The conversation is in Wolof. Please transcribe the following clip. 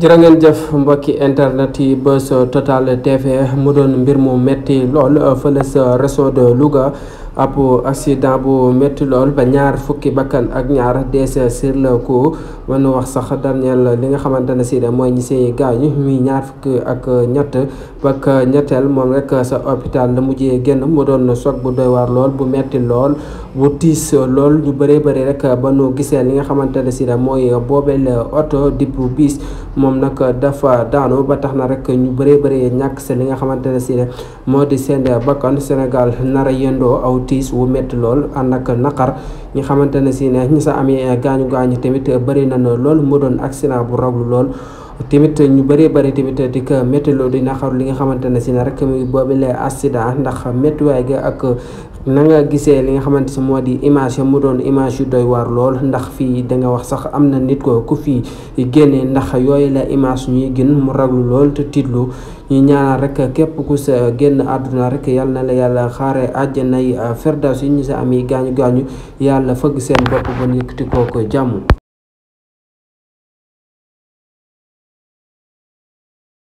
jërë ngeen jëf mbokki internet yi Buzz Total TV mu doon mbir mu metti lool fële sa réseau de Louga ab accident bu metti lool ba ñaar fukki bakkan ak ñaar dees sur le coup mën wax sax Daniel li nga xamante ne si mooy ñi see gaañu muy ñaar fukki ak ñett bak ñetteel moom rek sa hôpital la mujjee génn mu doon choc bu doy waar lool bu metti lool bu tiis lool ñu bëree bëri rek ba nu gisee li nga xamante ne si mooy boobeel oto di bu bis moom nag dafa daanu ba tax na rek ñu bëree bëri ñàkk si li nga xamante ne si moo di seen bakkan Sénégal nar a yëndoo aw tiis wu métti lool ànd ak naqar ñi xamante ne si ñi sa amee gaañu tamit bëri na lool mu doon accident bu raglu lool tamit ñu bëree bëri tamit di ko métti loolu di naqaru li nga xamante ne si rek muy boobile accident ndax méttiwaay ga ak na nga gisee li nga xamante si moo di image mu doon image yu doy waar lool ndax fii da nga wax sax am na nit ko ku fii génnee ndax yooyu la image ñuy gën mu raglu lool te tiitlu ñu ñaanal rek képp ku sa génn àdduna rek yàlla na la yàlla xaare àjjanay firdaws yi ñu sa ami gaañu yàlla fëgg seen bopp ba yëkkati ko jàmm.